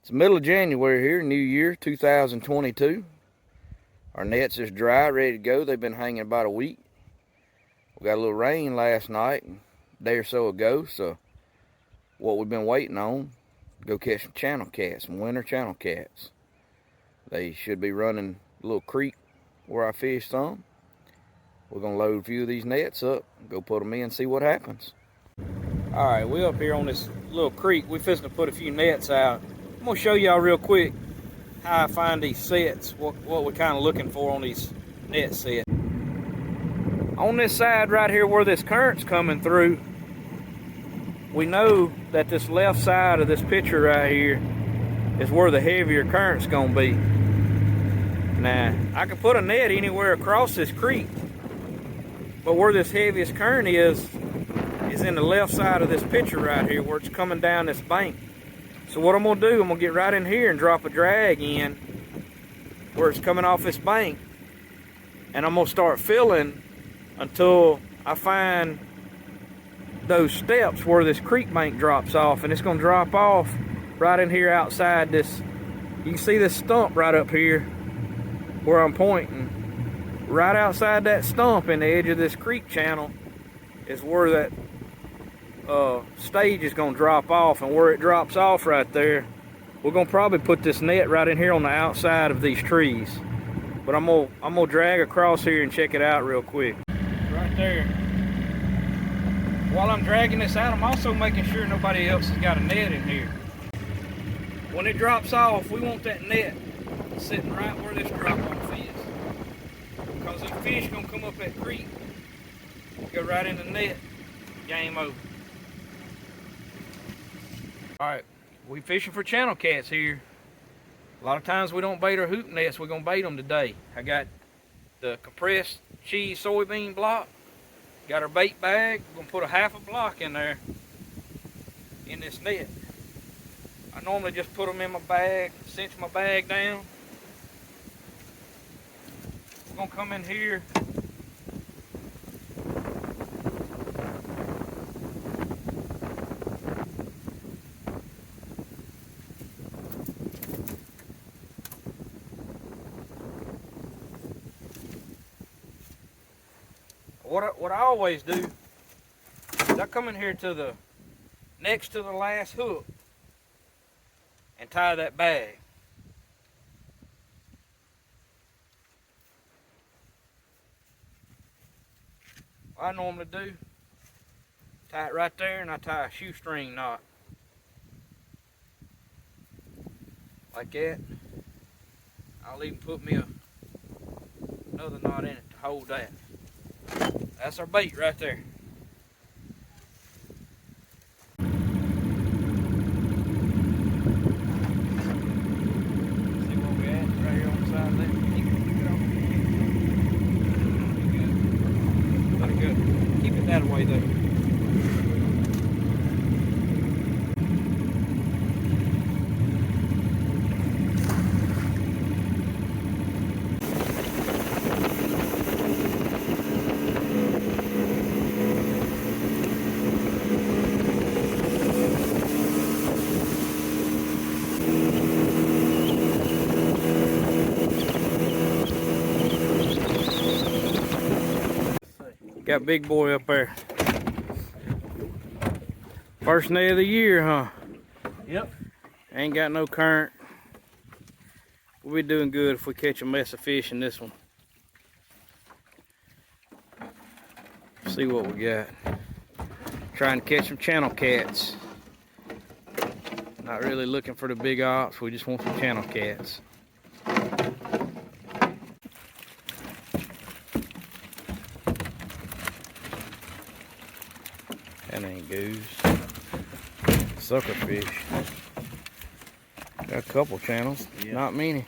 It's the middle of January here, New Year 2022. Our nets is dry, ready to go. They've been hanging about a week. We got a little rain last night, a day or so ago, so what we've been waiting on, go catch some channel cats, some winter channel cats. They should be running a little creek where I fish some. We're gonna load a few of these nets up, go put them in and see what happens. All right, we up here on this little creek. We fixing to put a few nets out. I'm gonna show y'all real quick how I find these sets, what we're kind of looking for on these net sets. On this side right here where this current's coming through, we know that this left side of this picture right here is where the heavier current's gonna be. Now, I can put a net anywhere across this creek, but where this heaviest current is in the left side of this picture right here where it's coming down this bank. So what I'm gonna do, I'm gonna get right in here and drop a drag in where it's coming off this bank, and I'm gonna start filling until I find those steps where this creek bank drops off, and it's gonna drop off right in here outside this. You can see this stump right up here where I'm pointing. Right outside that stump in the edge of this creek channel is where that stage is going to drop off, and where it drops off right there, we're going to probably put this net right in here on the outside of these trees. But I'm gonna drag across here and check it out real quick. Right there. While I'm dragging this out, I'm also making sure nobody else has got a net in here. When it drops off, we want that net sitting right where this drop off is, because these fish gonna come up that creek, go right in the net, game over. Alright, we fishing for channel cats here. A lot of times we don't bait our hoop nets, we're gonna bait them today. I got the compressed cheese soybean block, got our bait bag. We're gonna put a half a block in there in this net. I normally just put them in my bag, cinch my bag down. We're gonna come in here. What I always do is I come in here to the next to the last hook and tie that bag. What I normally do, tie it right there, and I tie a shoestring knot like that. I'll even put me another knot in it to hold that. That's our bait right there. See where we at? Right here on the side of that. Keep it on. Good. Very good. Keep it that way though. Got big boy up there. First day of the year, huh? Yep. Ain't got no current. We'll be doing good if we catch a mess of fish in this one. See what we got. Trying to catch some channel cats. Not really looking for the big ops, we just want some channel cats. That ain't goose. Suckerfish. Got a couple channels, yeah. Not many.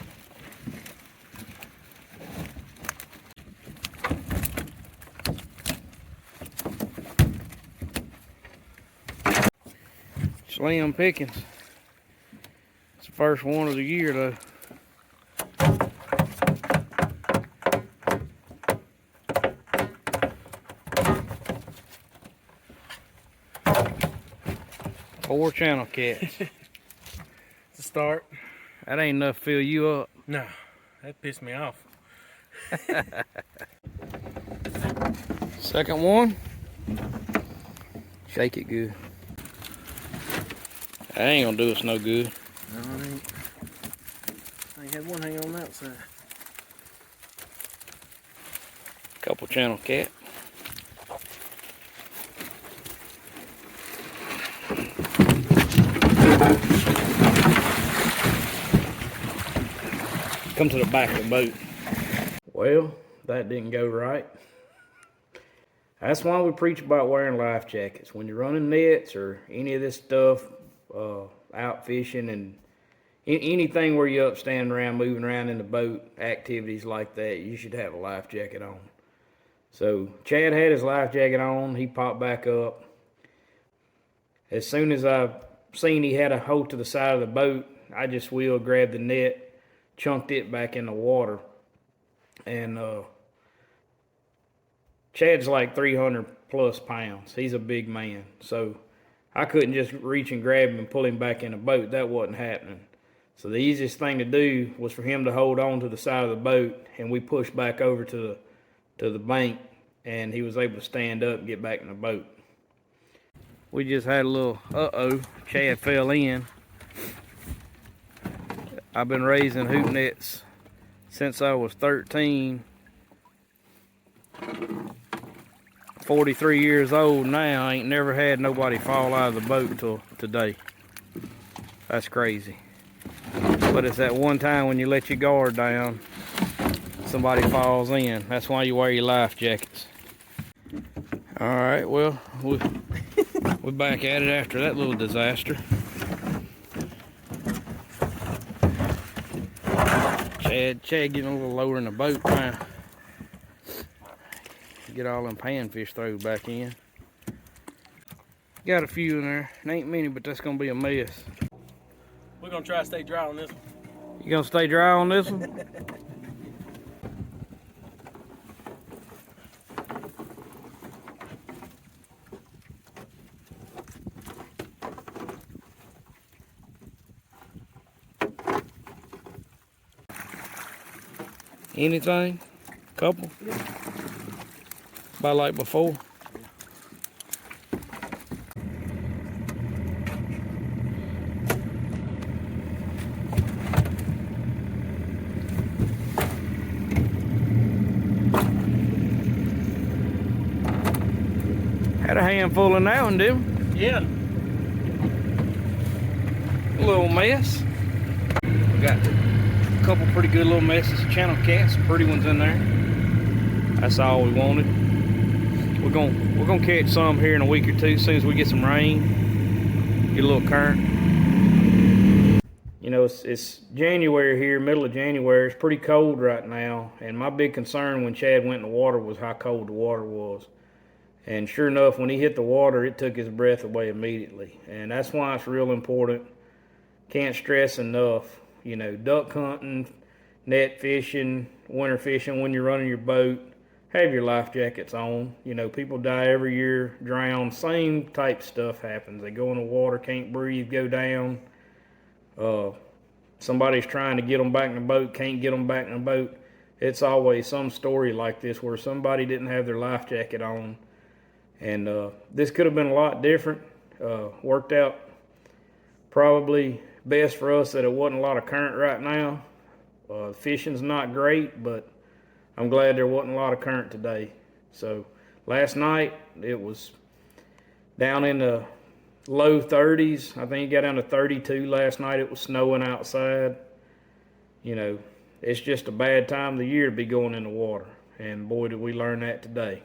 Slim pickings. It's the first one of the year though. Four channel cats. It's the start. That ain't enough to fill you up. No, that pissed me off. Second one. Shake it good. That ain't gonna do us no good. No, it ain't. I ain't had one hang on that side. Couple channel cat. Come to the back of the boat. Well, that didn't go right. That's why we preach about wearing life jackets. When you're running nets or any of this stuff, out fishing and anything where you're up standing around, moving around in the boat, activities like that, you should have a life jacket on. So Chad had his life jacket on. He popped back up. As soon as I seen he had a hole to the side of the boat, I just wheeled, grabbed the net, chunked it back in the water. And Chad's like 300 plus pounds. He's a big man. So I couldn't just reach and grab him and pull him back in the boat. That wasn't happening. So the easiest thing to do was for him to hold on to the side of the boat, and we pushed back over to the bank, and he was able to stand up and get back in the boat. We just had a little uh-oh. Chad fell in. I've been raising hoop nets since I was 13. 43 years old now. I ain't never had nobody fall out of the boat till today. That's crazy. But it's that one time when you let your guard down, somebody falls in. That's why you wear your life jackets. All right, well, we're back at it after that little disaster. Chad getting a little lower in the boat now. Get all them panfish thrown back in. Got a few in there. It ain't many, but that's gonna be a mess. We're gonna try to stay dry on this one. You gonna stay dry on this one? Anything? Couple? Yeah. About like before? Had a handful in that one, didn't we? Yeah. A little mess. We got a couple pretty good little messes of channel cats, some pretty ones in there. That's all we wanted. We're gonna catch some here in a week or two as soon as we get some rain, get a little current. You know, it's January here, middle of January. It's pretty cold right now, and my big concern when Chad went in the water was how cold the water was. And sure enough, when he hit the water, it took his breath away immediately. And that's why it's real important. Can't stress enough, you know, duck hunting, net fishing, winter fishing, when you're running your boat, have your life jackets on. You know, people die every year, drown, same type stuff happens. They go in the water, can't breathe, go down. Somebody's trying to get them back in the boat, can't get them back in the boat. It's always some story like this where somebody didn't have their life jacket on. And this could have been a lot different. Worked out probably best for us that it wasn't a lot of current right now. Fishing's not great, but I'm glad there wasn't a lot of current today. So last night it was down in the low 30s. I think it got down to 32 last night. It was snowing outside. You know, it's just a bad time of the year to be going in the water. And boy, did we learn that today.